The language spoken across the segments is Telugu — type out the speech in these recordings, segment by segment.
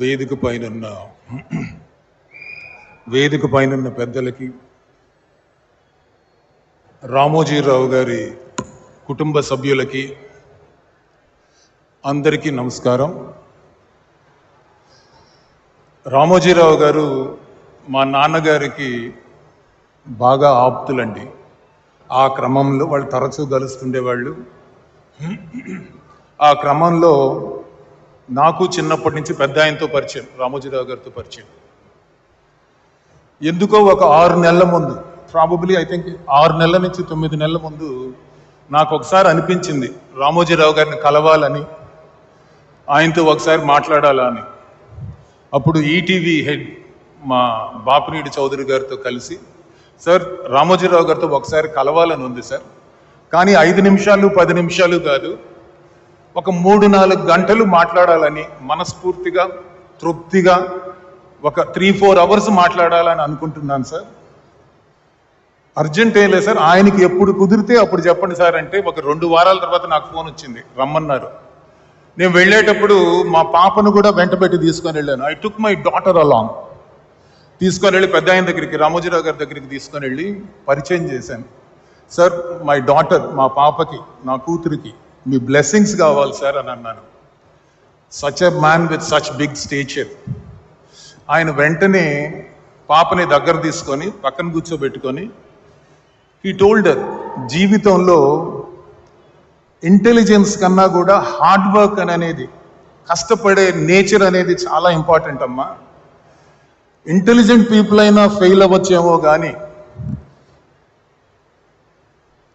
వేదిక పైనున్న పెద్దలకి, రామోజీరావు గారి కుటుంబ సభ్యులకి అందరికీ నమస్కారం. రామోజీరావు గారు మా నాన్నగారికి బాగా ఆప్తులండి. ఆ క్రమంలో వాళ్ళు తరచూ కలుస్తుండేవాళ్ళు. ఆ క్రమంలో నాకు చిన్నప్పటి నుంచి పెద్ద ఆయనతో పరిచయం, రామోజీరావు గారితో పరిచయం. ఎందుకో ఒక 6 నెలల ముందు, ప్రాబబ్లీ ఐ థింక్ 6 నెలల నుంచి 9 నెలల ముందు నాకు ఒకసారి అనిపించింది రామోజీరావు గారిని కలవాలని, ఆయనతో ఒకసారి మాట్లాడాలా అని. అప్పుడు ఈటీవీ హెడ్ మా బాపినీడి చౌదరి గారితో కలిసి, సార్ రామోజీరావు గారితో ఒకసారి కలవాలని ఉంది సార్, కానీ 5 నిమిషాలు 10 నిమిషాలు కాదు, ఒక 3-4 గంటలు మాట్లాడాలని, మనస్ఫూర్తిగా తృప్తిగా ఒక 3-4 అవర్స్ మాట్లాడాలని అనుకుంటున్నాను సార్. అర్జెంట్ ఏం లేదు సార్, ఆయనకి ఎప్పుడు కుదిరితే అప్పుడు చెప్పండి సార్ అంటే ఒక 2 వారాల తర్వాత నాకు ఫోన్ వచ్చింది, రమ్మన్నారు. నేను వెళ్ళేటప్పుడు మా పాపను కూడా వెంటబెట్టి తీసుకొని వెళ్ళాను. I took my daughter along. తీసుకొని వెళ్ళి పెద్ద ఆయన దగ్గరికి, రామోజీరావు గారి దగ్గరికి తీసుకొని వెళ్ళి పరిచయం చేశాను. సార్ మై డాటర్, మా పాపకి, నా కూతురికి మీ బ్లెస్సింగ్స్ కావాలి సార్ అని అన్నాను. Such a man with such big stature. ఆయన వెంటనే పాపని దగ్గర తీసుకొని పక్కన కూర్చోబెట్టుకొని హీ టోల్డ్ హర్, జీవితంలో ఇంటెలిజెన్స్ కన్నా కూడా హార్డ్ వర్క్ అనేది, కష్టపడే నేచర్ అనేది చాలా ఇంపార్టెంట్ అమ్మా. ఇంటెలిజెంట్ పీపుల్ అయినా ఫెయిల్ అవ్వచ్చేమో కానీ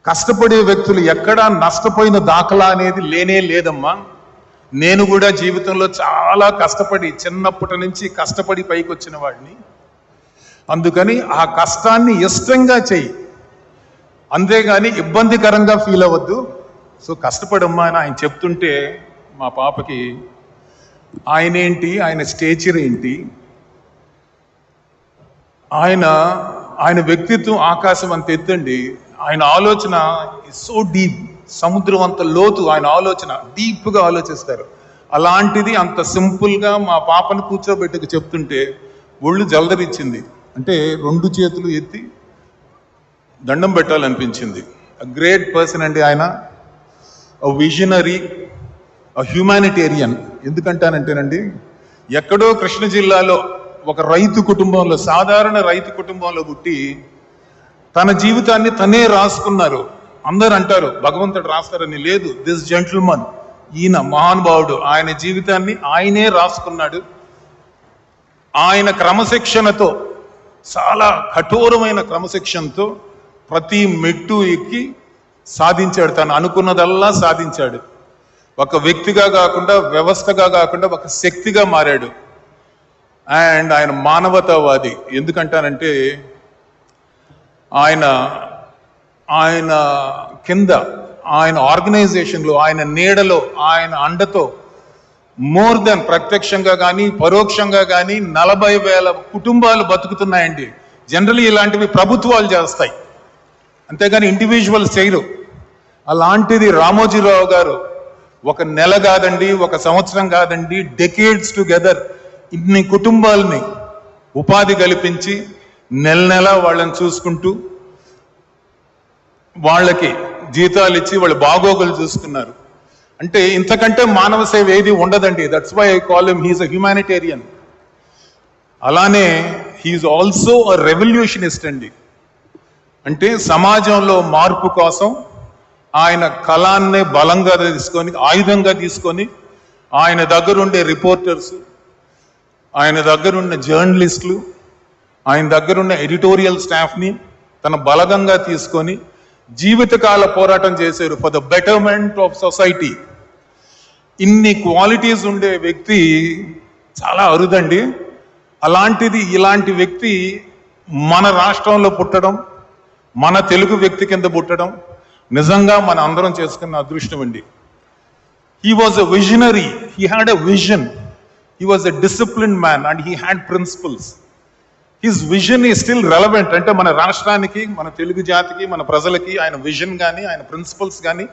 కష్టపడే వ్యక్తులు ఎక్కడా నష్టపోయిన దాఖలా అనేది లేనే లేదమ్మా. నేను కూడా జీవితంలో చాలా కష్టపడి, చిన్నప్పటి నుంచి కష్టపడి పైకి వచ్చిన వాడిని. అందుకని ఆ కష్టాన్ని ఇష్టంగా చెయ్యి, అంతేగాని ఇబ్బందికరంగా ఫీల్ అవ్వద్దు. సో కష్టపడమ్మా అని ఆయన చెప్తుంటే మా పాపకి ఆయనేంటి, ఆయన స్టేచర్ ఏంటి, ఆయన వ్యక్తిత్వం ఆకాశం అంత ఎత్తండి. ఆయన ఆలోచన సో డీప్, సముద్రం అంత లోతు ఆయన ఆలోచన, డీప్గా ఆలోచిస్తారు. అలాంటిది అంత సింపుల్గా మా పాపను కూర్చోబెట్టుకు చెప్తుంటే ఒళ్ళు జలదరిచ్చింది. అంటే 2 చేతులు ఎత్తి దండం పెట్టాలనిపించింది. గ్రేట్ పర్సన్ అండి ఆయన, విజనరీ, హ్యూమానిటేరియన్. ఎందుకంటానంటేనండి, ఎక్కడో కృష్ణ జిల్లాలో ఒక రైతు కుటుంబంలో, సాధారణ రైతు కుటుంబంలో పుట్టి తన జీవితాన్ని తనే రాసుకున్నారు. అందరు అంటారు భగవంతుడు రాస్తారని, లేదు. దిస్ జెంటిల్మన్, ఈయన మహానుభావుడు, ఆయన జీవితాన్ని ఆయనే రాసుకున్నాడు. ఆయన క్రమశిక్షణతో, చాలా కఠోరమైన క్రమశిక్షణతో ప్రతి మెట్టు ఎక్కి సాధించాడు. తను అనుకున్నదల్లా సాధించాడు. ఒక వ్యక్తిగా కాకుండా, వ్యవస్థగా కాకుండా ఒక శక్తిగా మారాడు. అండ్ ఆయన మానవతావాది. ఎందుకంటానంటే ఆయన కింద, ఆయన ఆర్గనైజేషన్లో, ఆయన నీడలో, ఆయన అండతో మోర్ దెన్ ప్రత్యక్షంగా కానీ పరోక్షంగా కానీ 40,000 కుటుంబాలు బతుకుతున్నాయండి. జనరల్లీ ఇలాంటివి ప్రభుత్వాలు చేస్తాయి, అంతేగాని ఇండివిజువల్స్ చేయరు. అలాంటిది రామోజీరావు గారు ఒక నెల కాదండి, ఒక సంవత్సరం కాదండి, డెకేడ్స్ టుగెదర్ ఇన్ని కుటుంబాలని ఉపాధి కల్పించి నెల వాళ్ళని చూసుకుంటూ, వాళ్ళకి జీతాలు ఇచ్చి వాళ్ళ బాగోగులు చూసుకున్నారు. అంటే ఇంతకంటే మానవ సేవ ఏది ఉండదండి. That's why I call him, he's a humanitarian. అలానే హీఈస్ ఆల్సో అ రెవల్యూషనిస్ట్ అండి. అంటే సమాజంలో మార్పు కోసం ఆయన కళాన్నే బలంగా తీసుకొని, ఆయుధంగా తీసుకొని, ఆయన దగ్గరుండే రిపోర్టర్స్, ఆయన దగ్గరున్న జర్నలిస్టులు, ఆయన దగ్గరున్న ఎడిటోరియల్ స్టాఫ్ని తన బలగంగా తీసుకొని జీవితకాల పోరాటం చేశారు for the betterment of society. ఇన్ని క్వాలిటీస్ ఉండే వ్యక్తి చాలా అరుదండి. అలాంటిది, ఇలాంటి వ్యక్తి మన రాష్ట్రంలో పుట్టడం, మన తెలుగు వ్యక్తి కింద పుట్టడం నిజంగా మన అందరం చేసుకున్న అదృష్టం అండి. He was a visionary, he had a vision, he was a disciplined man and he had principles. His vision is still relevant. అంటే మన రాష్ట్రానికి, మన తెలుగు జాతికి, మన ప్రజలకి ఆయన విజన్ కానీ, ఆయన ప్రిన్సిపల్స్ కానీ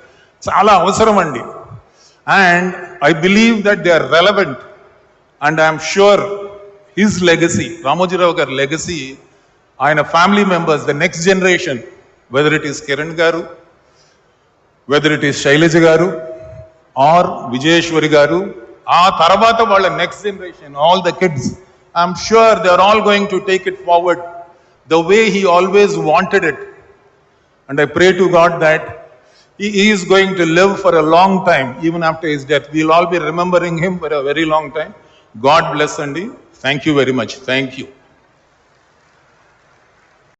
చాలా అవసరం అండి. And I believe that they are relevant, and I am sure his legacy, Ramoji Rao Garu legacy, ఆయన family members, the next generation, whether it is Kiran గారు, వెదర్ ఇట్ ఈస్ శైలజ గారు ఆర్ విజయేశ్వరి గారు, ఆ తర్వాత వాళ్ళ next generation, all the kids, I'm sure they are all going to take it forward the way he always wanted it. And I pray to God that he is going to live for a long time, even after his death. We'll all be remembering him for a very long time. God bless Andy. Thank you very much. Thank you.